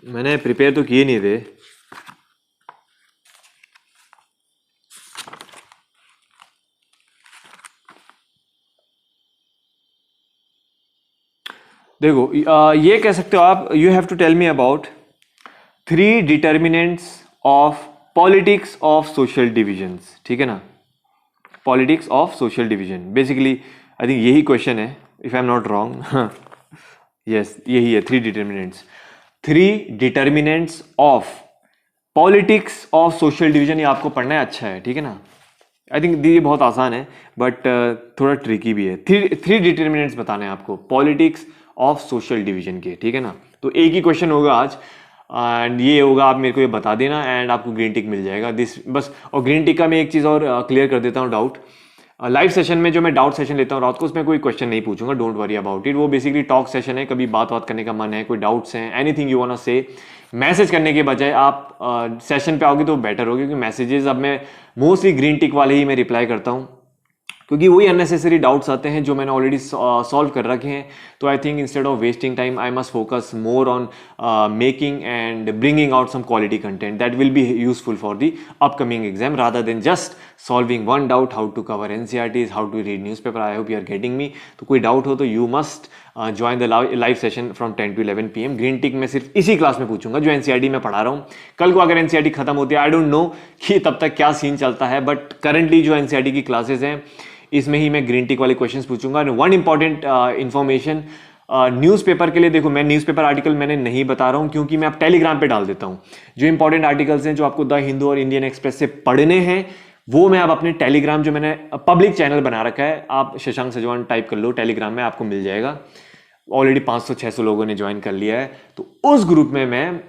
मैंने प्रिपेयर तो किए नहीं थे। देखो, ये कह सकते हो आप, you have to tell me about 3 determinants of politics of social divisions, ठीक है ना। Politics of social division, basically I think यही क्वेश्चन है, if I am not wrong. Yes, यही है, 3 determinants. 3 determinants of politics of social division, ये आपको पढ़ना है, अच्छा है, ठीक है ना। आई थिंक ये बहुत आसान है, बट थोड़ा ट्रिकी भी है। 3 डिटर्मिनेंट्स बताने हैं आपको पॉलिटिक्स ऑफ सोशल डिवीजन के, ठीक है ना। तो एक ही क्वेश्चन होगा आज, एंड ये होगा, आप मेरे को ये बता देना, एंड आपको ग्रीन टिक मिल जाएगा दिस बस। और ग्रीन टिक का मैं एक चीज़ और क्लियर कर देता हूँ डाउट। लाइव सेशन में जो मैं डाउट सेशन लेता हूँ रात को, उसमें कोई क्वेश्चन नहीं पूछूंगा, डोंट वरी अबाउट इट। वो बेसिकली टॉक सेशन है, कभी बात करने का मन है, कोई डाउट्स हैं, एनीथिंग यू वांट टू से, मैसेज करने के बजाय आप सेशन पे आओगे तो बेटर होगा, क्योंकि मैसेजेस अब मैं मोस्टली ग्रीन टिक वाले ही मैं रिप्लाई करता हूँ, क्योंकि वही अननेसेसरी डाउट्स आते हैं जो मैंने ऑलरेडी सॉल्व कर रखे हैं। तो I think instead of wasting time I must focus more on making and bringing out some quality content that will be useful for the upcoming exam, rather than just solving one doubt, how to cover NCERTs, how to read newspaper. I hope you are getting me. तो कोई डाउट हो तो you must join the live session from 10 to 11 PM। Green tick में सिर्फ इसी क्लास में पूछूंगा जो एनसीईआरटी में पढ़ा रहा हूँ। कल को अगर एनसीईआरटी खत्म होती है, आई डोंट नो कि तब तक क्या सीन चलता है, बट करंटली जो एनसीईआरटी की क्लासेस हैं इसमें ही मैं ग्रीन टिक वाले क्वेश्चंस पूछूंगा। वन इंपॉर्टेंट इन्फॉर्मेशन, न्यूज़पेपर के लिए देखो, मैं न्यूज़पेपर आर्टिकल मैंने नहीं बता रहा हूं, क्योंकि मैं अब टेलीग्राम पे डाल देता हूं जो इंपॉर्टेंट आर्टिकल्स हैं जो आपको द हिंदू और इंडियन एक्सप्रेस से पढ़ने हैं, वो मैं अब अपने टेलीग्राम, जो मैंने पब्लिक चैनल बना रखा है, आप शशांक सजवान टाइप कर लो टेलीग्राम में, आपको मिल जाएगा। ऑलरेडी 500-600 लोगों ने ज्वाइन कर लिया है। तो उस ग्रुप में मैं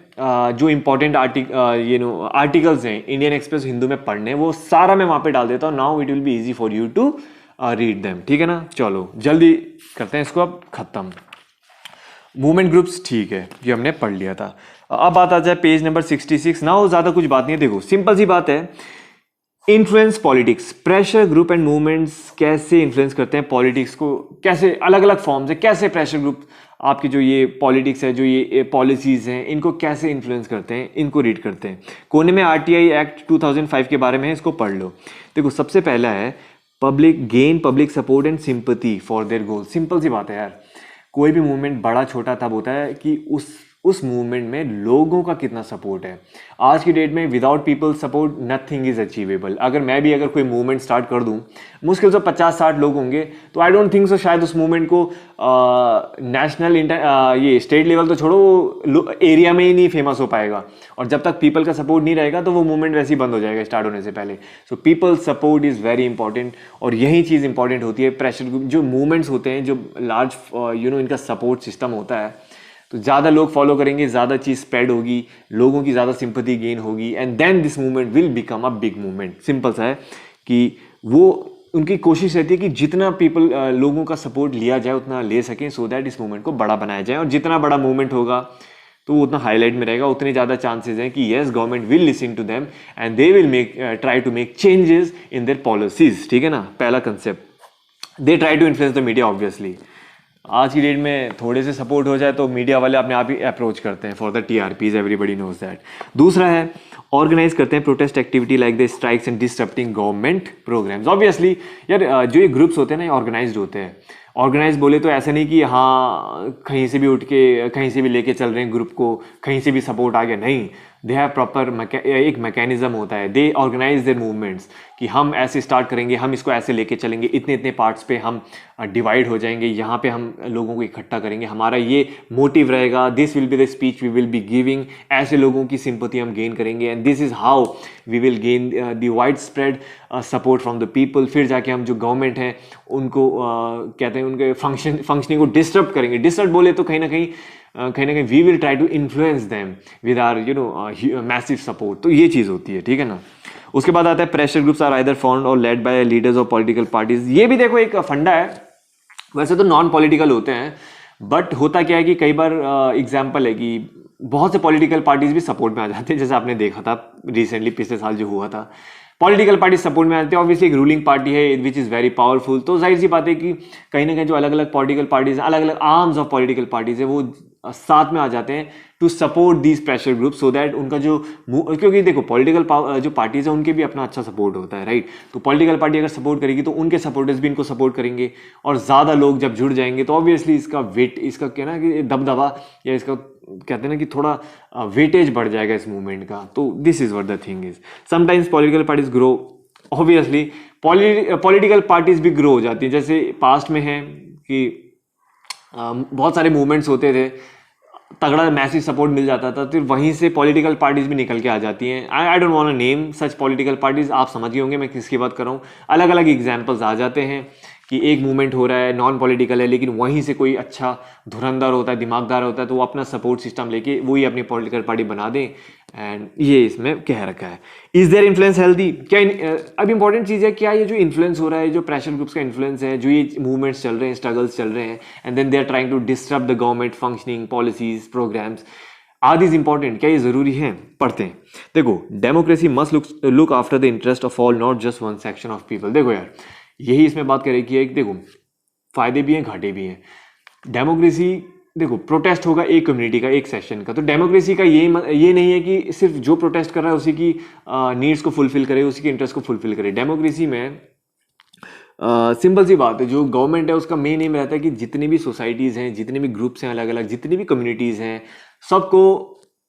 जो इंपॉर्टेंट आर्टिकल्स हैं इंडियन एक्सप्रेस हिंदू में पढ़ने, वो सारा मैं वहां पे डाल देता हूँ। Now it will be easy for you to read them, ठीक है ना। चलो जल्दी करते हैं इसको अब खत्म। मूवमेंट ग्रुप्स ठीक है, ये हमने पढ़ लिया था। अब बात आ जाए पेज नंबर 66। ना ज्यादा कुछ बात नहीं है, देखो सिंपल सी बात है, influence politics, pressure group and movements कैसे इन्फ्लुएंस करते हैं पॉलिटिक्स को, कैसे अलग अलग फॉर्म्स है, कैसे प्रेशर ग्रुप आपकी जो ये पॉलिटिक्स है, जो ये पॉलिसीज हैं, इनको कैसे इन्फ्लुएंस करते हैं, इनको रीड करते हैं। कोने में आरटीआई एक्ट 2005 के बारे में है, इसको पढ़ लो। देखो सबसे पहला है gain public support and sympathy for their goal. Simple सी बात है यार, कोई भी मूवमेंट बड़ा छोटा तब होता है कि उस मूवमेंट में लोगों का कितना सपोर्ट है। आज की डेट में without people support nothing is achievable. अगर कोई मूवमेंट स्टार्ट कर दूं, मुश्किल से 50-60 लोग होंगे, तो आई डोंट थिंक सो शायद उस मूवमेंट को नेशनल ये स्टेट लेवल तो छोड़ो, एरिया में ही नहीं फेमस हो पाएगा। और जब तक पीपल का सपोर्ट नहीं रहेगा तो वो मूवमेंट वैसे ही बंद हो जाएगा स्टार्ट होने से पहले। So people support is very important, और यही चीज़ इंपॉर्टेंट होती है प्रेशर ग्रुप। जो मूवमेंट्स होते हैं, जो लार्ज इनका सपोर्ट सिस्टम होता है, तो ज़्यादा लोग फॉलो करेंगे, ज़्यादा चीज़ स्प्रेड होगी, लोगों की ज़्यादा सिंपैथी गेन होगी, and then this movement will become a big movement. Simple सा है कि वो उनकी कोशिश रहती है कि जितना लोगों का सपोर्ट लिया जाए उतना ले सकें, सो दैट इस मूवमेंट को बड़ा बनाया जाए। और जितना बड़ा मूवमेंट होगा तो वो उतना हाईलाइट में रहेगा, उतने ज़्यादा चांसेस हैं कि yes government will listen to them and they will try to make changes in their policies. ठीक है ना, पहला concept. They try to influence the media obviously. आज की डेट में थोड़े से सपोर्ट हो जाए तो मीडिया वाले अपने आप ही अप्रोच करते हैं for the TRPs, everybody knows that. दूसरा है ऑर्गेनाइज करते हैं protest activity like the strikes and disrupting government programmes. Obviously यार, जो ये ग्रुप्स होते हैं ना, ऑर्गेनाइज्ड होते हैं। ऑर्गेनाइज बोले तो ऐसा नहीं कि हाँ कहीं से भी उठ के कहीं से भी लेके चल रहे हैं ग्रुप को, कहीं से भी सपोर्ट आ गया, नहीं। दे हैव प्रॉपर एक मैकेनिज्म होता है। दे ऑर्गेनाइज देयर मूवमेंट्स कि हम ऐसे स्टार्ट करेंगे, हम इसको ऐसे लेके चलेंगे, इतने इतने पार्ट्स पे हम डिवाइड हो जाएंगे, यहाँ पे हम लोगों को इकट्ठा करेंगे, हमारा ये मोटिव रहेगा, this will be the speech we will be giving, ऐसे लोगों की सिंपैथी हम गेन करेंगे, and this is how we will gain the wide spread support from the people. फिर जाके हम जो गवर्नमेंट है उनको कहते हैं उनके फंक्शनिंग को डिस्टर्ब करेंगे। डिस्टर्ब बोले तो कहीं ना कहीं we will try to influence them with our massive support. तो ये चीज़ होती है, ठीक है ना। उसके बाद आता है pressure groups are either formed और led by leaders of political parties. ये भी देखो एक फंडा है, वैसे तो नॉन पॉलिटिकल होते हैं, बट होता क्या है कि कई बार एग्जाम्पल है कि बहुत से पॉलिटिकल पार्टीज भी सपोर्ट में आ जाते हैं, जैसे आपने देखा था रिसेंटली पिछले साल जो हुआ था, पॉलिटिकल पार्टी सपोर्ट में आते हैं। ऑब्वियसली एक रूलिंग पार्टी है विच इज़ वेरी पावरफुल, तो जाहिर सी बात है कि कहीं ना कहीं जो अलग अलग पॉलिटिकल पार्टीज, अलग अलग आर्म्स ऑफ पॉलिटिकल पार्टीज है, वो साथ में आ जाते हैं to support these pressure group, so that उनका जो, क्योंकि देखो पॉलिटिकल जो पार्टीज है उनके भी अपना अच्छा सपोर्ट होता है, राइट। तो पॉलिटिकल पार्टी अगर सपोर्ट करेगी तो उनके सपोर्टर्स भी इनको सपोर्ट करेंगे, और ज़्यादा लोग जब जुड़ जाएंगे तो ऑब्वियसली इसका वेट, इसका क्या ना कि दबदबा, या इसका कहते हैं ना कि थोड़ा वेटेज बढ़ जाएगा इस मूवमेंट का। तो this is what the thing is. Sometimes political parties grow, obviously political parties भी ग्रो हो जाती है। जैसे पास्ट में है कि बहुत सारे मूवमेंट्स होते थे, तगड़ा मैसिव सपोर्ट मिल जाता था, फिर वहीं से पॉलिटिकल पार्टीज भी निकल के आ जाती हैं। I don't want to name such political parties, आप समझ गए होंगे मैं किसकी बात कर रहा हूँ। अलग अलग एग्जाम्पल्स आ जाते हैं कि एक मूवमेंट हो रहा है, नॉन पॉलिटिकल है, लेकिन वहीं से कोई अच्छा धुरंधर होता है, दिमागदार होता है, तो वो अपना सपोर्ट सिस्टम लेके वही अपनी पॉलिटिकल पार्टी बना दें, एंड ये इसमें कह रखा है। इज देयर इन्फ्लुएंस हेल्दी, क्या अब इंपॉर्टेंट चीज़ है, क्या ये जो इन्फ्लुएंस हो रहा है, जो प्रेशर ग्रुप्स का इन्फ्लुएंस है, जो ये मूवमेंट्स चल रहे हैं, स्ट्रगल्स चल रहे हैं, and then they are trying to disturb the government functioning, policies, programmes, are this important, क्या ये जरूरी है? पढ़ते हैं। देखो, democracy must look after the interest of all, not just one section of people. देखो यार, यही इसमें बात करें कि देखो फायदे भी हैं, घाटे भी हैं। डेमोक्रेसी, देखो प्रोटेस्ट होगा एक कम्युनिटी का, एक सेक्शन का, तो डेमोक्रेसी का ये नहीं है कि सिर्फ जो प्रोटेस्ट कर रहा है उसी की नीड्स को फुलफिल करे, उसी के इंटरेस्ट को फुलफिल करे। डेमोक्रेसी में सिंपल सी बात है, जो गवर्नमेंट है उसका मेन एम रहता है कि जितनी भी सोसाइटीज़ हैं, जितने भी ग्रुप्स हैं, अलग अलग जितनी भी कम्युनिटीज़ हैं, सबको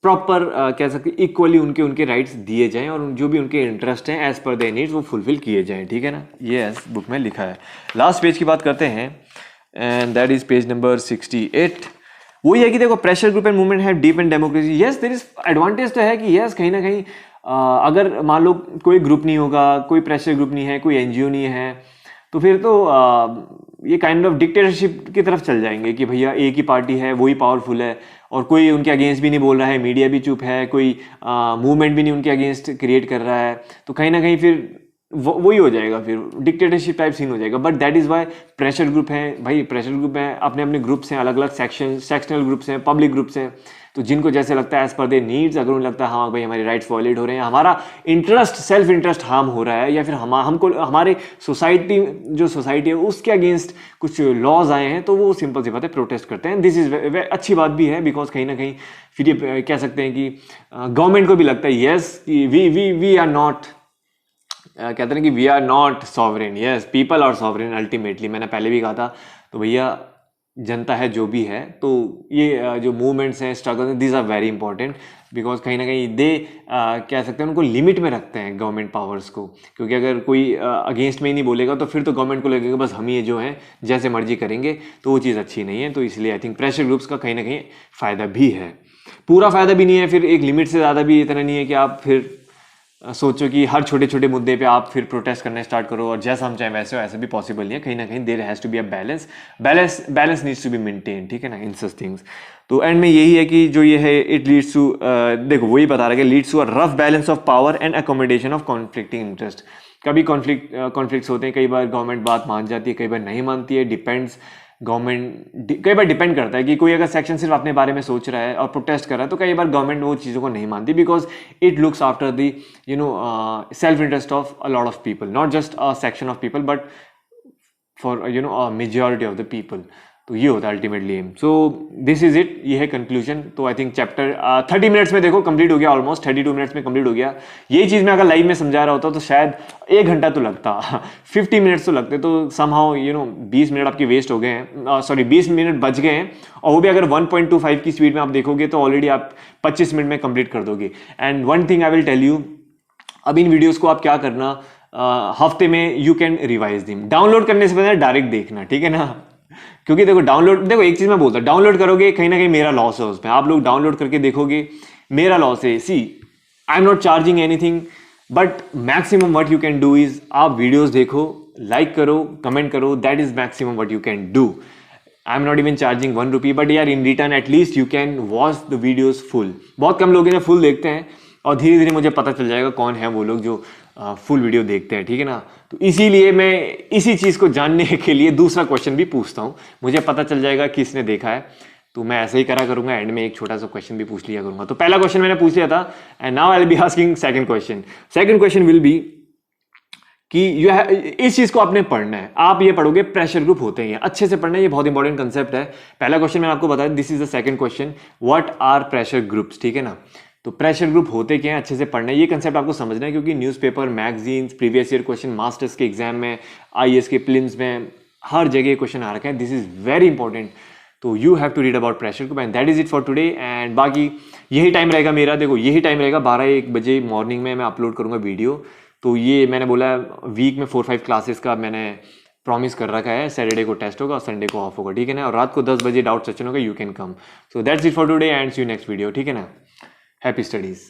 प्रॉपर कह सकते इक्वली उनके उनके राइट्स दिए जाएं और जो भी उनके इंटरेस्ट हैं एज पर देयर नीड्स वो फुलफिल किए जाएं। ठीक है ना, ये एस बुक में लिखा है। लास्ट पेज की बात करते हैं and that is page number 68। वही है कि देखो, pressure group and movement have deep and democracy. Yes, there is advantage तो है कि यस कहीं ना कहीं अगर मान लो कोई ग्रुप नहीं होगा, कोई प्रेशर ग्रुप नहीं है, कोई एनजीओ नहीं है, तो फिर तो ये काइंड ऑफ डिक्टेटरशिप की तरफ चल जाएंगे कि भैया एक ही पार्टी है, वही पावरफुल है और कोई उनके अगेंस्ट भी नहीं बोल रहा है, मीडिया भी चुप है, कोई मूवमेंट भी नहीं उनके अगेंस्ट क्रिएट कर रहा है, तो कहीं ना कहीं फिर वही हो जाएगा, फिर डिक्टेटरशिप टाइप सीन हो जाएगा। But that is why pressure group है भाई, प्रेशर ग्रुप है, अपने अपने ग्रुप्स हैं, अलग अलग सेक्शनल ग्रुप्स हैं, पब्लिक ग्रुप्स हैं, तो जिनको जैसे लगता है एज पर दे नीड्स, अगर उन्हें लगता है हाँ भाई हमारे राइट्स वॉयलेट हो रहे हैं, हमारा इंटरेस्ट, सेल्फ इंटरेस्ट हार्म हो रहा है, या फिर हमको हमारे सोसाइटी जो सोसाइटी है उसके अगेंस्ट कुछ लॉज आए हैं, तो वो सिंपल सी बात है प्रोटेस्ट करते हैं। दिस इज अच्छी बात भी है, बिकॉज कहीं ना कहीं फिर ये कह सकते हैं कि गवर्नमेंट को भी लगता है यस कि वी आर नॉट, कहते हैं कि we are not sovereign, yes people are sovereign ultimately. मैंने पहले भी कहा था, तो भैया जनता है जो भी है, तो ये जो मूवमेंट्स हैं, स्ट्रगल हैं, these are very important, because कहीं ना कहीं दे कह सकते हैं उनको लिमिट में रखते हैं गवर्नमेंट पावर्स को, क्योंकि अगर कोई अगेंस्ट में ही नहीं बोलेगा तो फिर तो गवर्नमेंट को लगेगा बस हम ये जो हैं जैसे मर्जी करेंगे, तो वो चीज़ अच्छी नहीं है। तो इसलिए आई थिंक प्रेशर ग्रुप्स का कहीं ना कहीं फ़ायदा भी है, पूरा फ़ायदा भी नहीं है, फिर एक लिमिट से ज़्यादा भी इतना नहीं है कि आप फिर सोचो कि हर छोटे छोटे मुद्दे पे आप फिर प्रोटेस्ट करने स्टार्ट करो और जैसा हम चाहें वैसे हो, ऐसे भी पॉसिबल नहीं है। कहीं ना कहीं there has to be a balance needs to be maintain, ठीक है ना, इन सच थिंग्स। तो एंड में यही है कि जो ये है इट लीड्स टू, देखो वही बता रहा है कि leads to a rough balance of power and accommodation of conflicting interest. कभी कॉन्फ्लिक्ट्स होते हैं, कई बार गवर्नमेंट बात मान जाती है, कई बार नहीं मानती है, डिपेंड्स गवर्नमेंट, कई बार डिपेंड करता है कि कोई अगर सेक्शन सिर्फ अपने बारे में सोच रहा है और प्रोटेस्ट कर रहा है, तो कई बार गवर्नमेंट वो चीज़ों को नहीं मानती, because it looks after the self interest of a lot of people, not just a section of people but for a majority of the people. तो ये होता है ultimately um. So this is it, ये है कंक्लूजन। तो आई थिंक चैप्टर 30 मिनट्स में देखो कंप्लीट हो गया, ऑलमोस्ट 32 मिनट्स में कंप्लीट हो गया। यही चीज़ मैं अगर लाइव में समझा रहा होता तो शायद 1 घंटा तो लगता 50 मिनट्स तो लगते, तो समहाउ 20 मिनट आपके वेस्ट हो गए हैं, सॉरी 20 मिनट बच गए हैं, और वो भी अगर 1.25 की स्पीड में आप देखोगे तो ऑलरेडी आप 25 मिनट में कंप्लीट कर दोगे। And one thing I will tell you, अब इन वीडियोस को आप क्या करना, हफ्ते में you can revise them, download करने से पहले डायरेक्ट देखना, ठीक है ना, क्योंकि देखो देखो एक चीज मैं बोलता हूँ, डाउनलोड करोगे कहीं ना कहीं मेरा लॉस है उसमें, आप लोग डाउनलोड करके देखोगे मेरा लॉस है। See I am not charging anything, but maximum what you can do is आप वीडियोस देखो, लाइक करो, कमेंट करो, that is maximum what you can do. I am not even charging 1 rupee, but यार in return at least you can watch the videos full. बहुत कम लोग इन्हें फुल देखते हैं, और धीरे धीरे मुझे पता चल जाएगा कौन है वो लोग जो फुल वीडियो देखते हैं, ठीक है ना। तो इसीलिए मैं इसी चीज़ को जानने के लिए दूसरा क्वेश्चन भी पूछता हूँ, मुझे पता चल जाएगा किसने देखा है, तो मैं ऐसे ही करा करूंगा, एंड में एक छोटा सा क्वेश्चन भी पूछ लिया करूंगा। तो पहला क्वेश्चन मैंने पूछ लिया था, and now I will be asking second question. Second question will be कि इस चीज को आपने पढ़ना है, आप ये पढ़ोगे प्रेशर ग्रुप होते हैं, अच्छे से पढ़ना है, ये बहुत इंपॉर्टेंट कंसेप्ट है। पहला क्वेश्चन मैंने आपको बताया, this is the second question, what are pressure groups, ठीक है ना। तो प्रेशर ग्रुप होते क्या हैं, अच्छे से पढ़ना है, ये कंसेप्ट आपको समझना है, क्योंकि newspaper, magazines, previous year question, masters के एग्जाम में, आईएएस के प्रीलिम्स में, हर जगह क्वेश्चन आ रखे हैं। दिस इज वेरी इंपॉर्टेंट, तो you have to read about pressure group, and that is it for today. And बाकी यही टाइम रहेगा मेरा, देखो यही टाइम रहेगा, 12-1 बजे मॉर्निंग में मैं अपलोड करूंगा वीडियो। तो ये मैंने बोला वीक में 4-5 क्लासेस का मैंने प्रॉमिस कर रखा है, सैटरडे को टेस्ट होगा और संडे को ऑफ होगा, ठीक है ना, और रात को 10 बजे डाउट सेशन होगा, you can come. So that's it for today and see you next video, ठीक है ना। Happy studies.